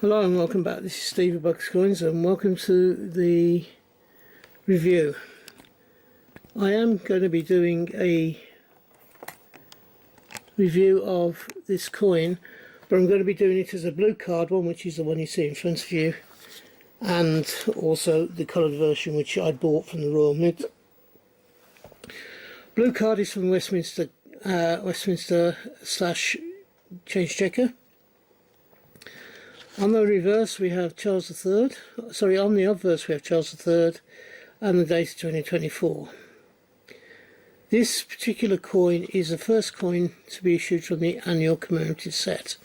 Hello and welcome back. This is Steve of Bucks Coins and welcome to the review. I am going to be doing a review of this coin, but I'm going to be doing it as a blue card one, which is the one you see in front of you, and also the coloured version which I bought from the Royal Mint. Blue card is from Westminster slash Change Checker. On the reverse we have Charles III, on the obverse we have Charles III and the date 2024. This particular coin is the first coin to be issued from the annual commemorative set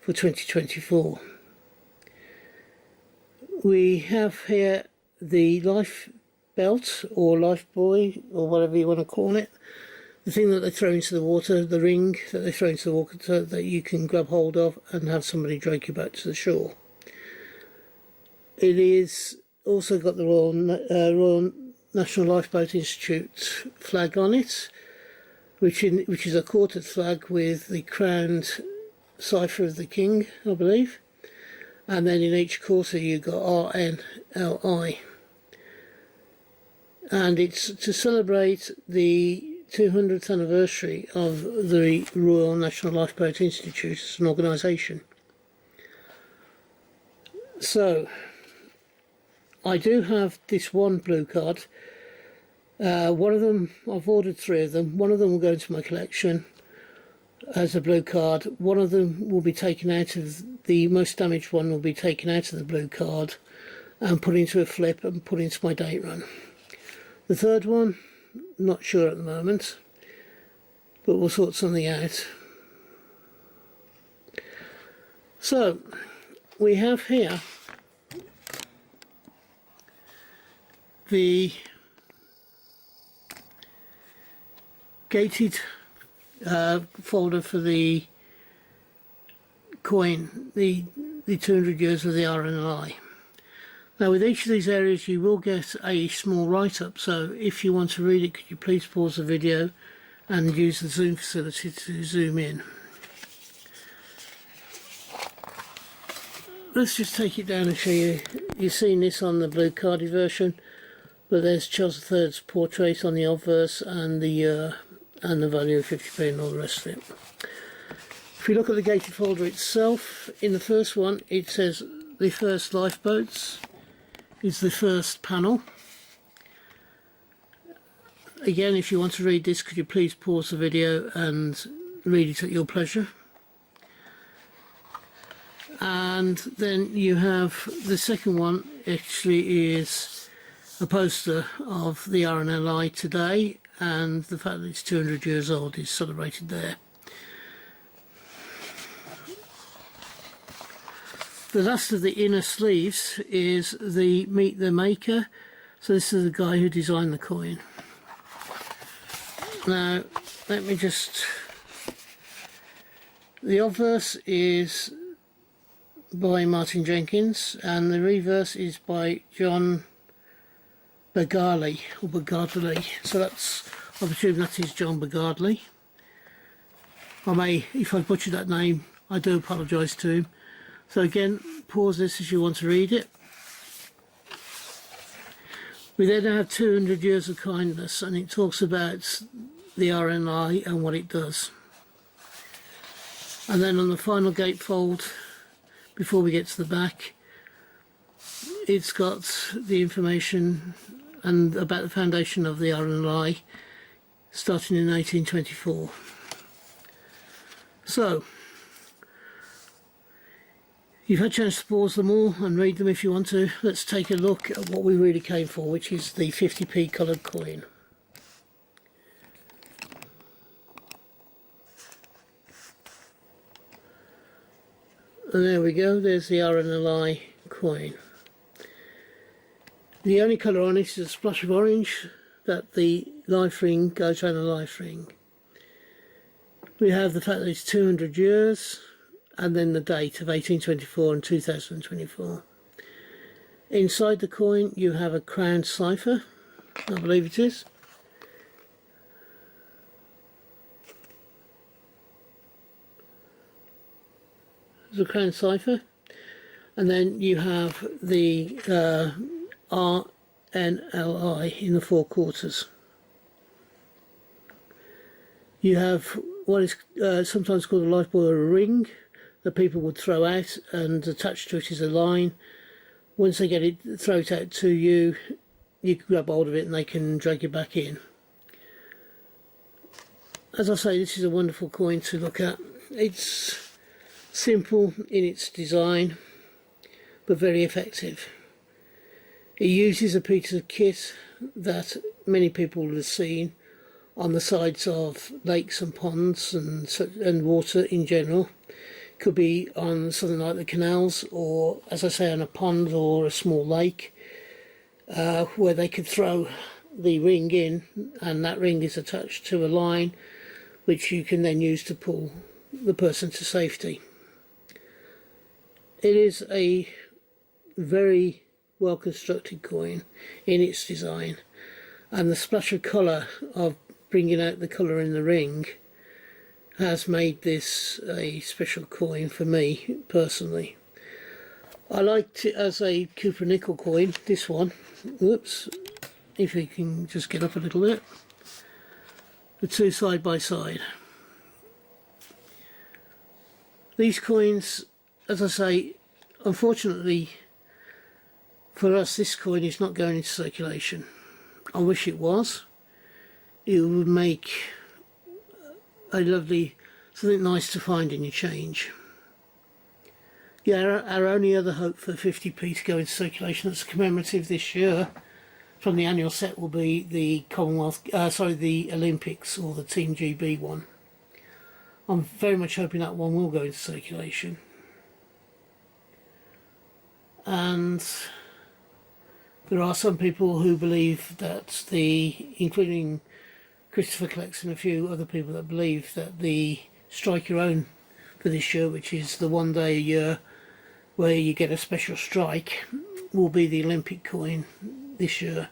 for 2024. We have here the life belt or life buoy or whatever you want to call it. The thing that they throw into the water, the ring that they throw into the water that you can grab hold of and have somebody drag you back to the shore. It is also got the Royal National Lifeboat Institute flag on it, which is a quartered flag with the crowned cipher of the King, I believe. And then in each quarter you've got RNLI. And it's to celebrate the 200th anniversary of the Royal National Lifeboat Institute as an organisation. So, I do have this one blue card. One of them, I've ordered 3 of them. One of them will go into my collection as a blue card. One of them will be taken out of, the most damaged one will be taken out of the blue card and put into a flip and put into my date run. The third one, not sure at the moment, but we'll sort something out. So we have here the gated folder for the coin, the 200 years of the RNLI. Now with each of these areas you will get a small write-up, so if you want to read it, could you please pause the video and use the zoom facility to zoom in. Let's just take it down and show you. You've seen this on the blue carded version, but there's Charles III's portrait on the obverse and the year and the value of 50p and all the rest of it. If you look at the gated folder itself, in the first one it says the first lifeboats is the first panel. Again, if you want to read this, could you please pause the video and read it at your pleasure. And then you have the second one, actually is a poster of the RNLI today, and the fact that it's 200 years old is celebrated there. The last of the inner sleeves is the Meet the Maker. So this is the guy who designed the coin. Now, let me just... The obverse is by Martin Jenkins, and the reverse is by John Bagardly, or Bagardly. So that's, I presume that is John Bagardly. I may, if I butchered that name, I do apologise to him. So again, pause this if you want to read it. We then have 200 Years of Kindness, and it talks about the RNLI and what it does. And then on the final gatefold, before we get to the back, it's got the information and about the foundation of the RNLI starting in 1824. So, you've had a chance to pause them all and read them if you want to. Let's take a look at what we really came for, which is the 50p coloured coin. And there we go, there's the RNLI coin. The only colour on it is a splash of orange, that the life ring goes around the life ring. We have the fact that it's 200 years, and then the date of 1824 and 2024. Inside the coin you have a crowned cipher, I believe it is. There's a crown cipher. And then you have the RNLI in the 4 quarters. You have what is sometimes called a lifebuoy or a ring that people would throw out, and attached to it is a line. Once they get it, throw it out to you, you can grab hold of it and they can drag you back in. As I say, this is a wonderful coin to look at. It's simple in its design, but very effective. It uses a piece of kit that many people will have seen on the sides of lakes and ponds and water in general. Could be on something like the canals, or as I say, on a pond or a small lake, where they could throw the ring in, and that ring is attached to a line which you can then use to pull the person to safety. It is a very well constructed coin in its design, and the splash of colour of bringing out the colour in the ring has made this a special coin for me personally. I liked it as a Cooper nickel coin, this one. Whoops, if you can just get up a little bit. The two side by side. These coins, as I say, unfortunately for us, this coin is not going into circulation. I wish it was. It would make a lovely, something nice to find in your change. Yeah, our only other hope for 50p to go into circulation that's commemorative this year from the annual set will be the the Olympics, or the Team GB one. I'm very much hoping that one will go into circulation. And there are some people who believe that including Christopher collects and a few other people that believe that the Strike Your Own for this year, which is the 1 day a year where you get a special strike, will be the Olympic coin this year.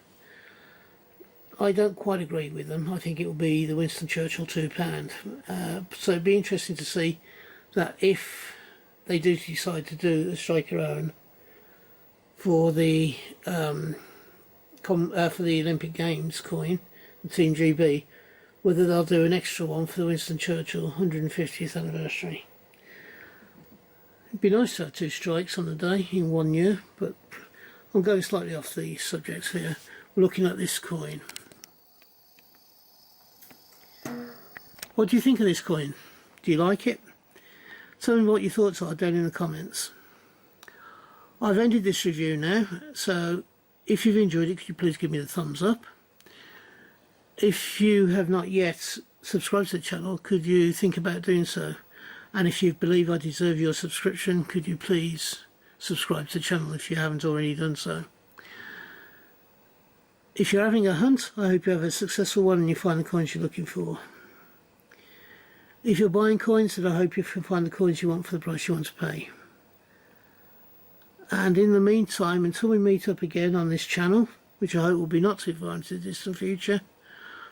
I don't quite agree with them. I think it will be the Winston Churchill £2. So it'd be interesting to see that if they do decide to do a Strike Your Own for the Olympic Games coin, the Team GB, whether they'll do an extra one for the Winston Churchill 150th anniversary. It'd be nice to have 2 strikes on the day in 1 year, but I'm going slightly off the subject here. We're looking at this coin. What do you think of this coin? Do you like it? Tell me what your thoughts are down in the comments. I've ended this review now, so if you've enjoyed it, could you please give me the thumbs up? If you have not yet subscribed to the channel, could you think about doing so? And if you believe I deserve your subscription, could you please subscribe to the channel if you haven't already done so? If you're having a hunt, I hope you have a successful one and you find the coins you're looking for. If you're buying coins, then I hope you can find the coins you want for the price you want to pay. And in the meantime, until we meet up again on this channel, which I hope will be not too far into the distant future,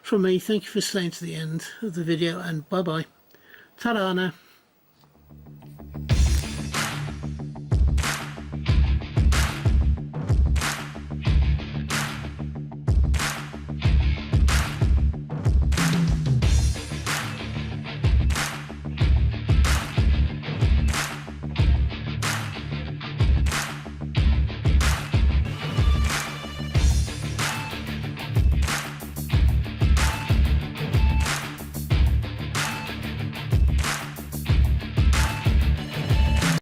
from me, thank you for staying to the end of the video, and bye bye. Ta-da now.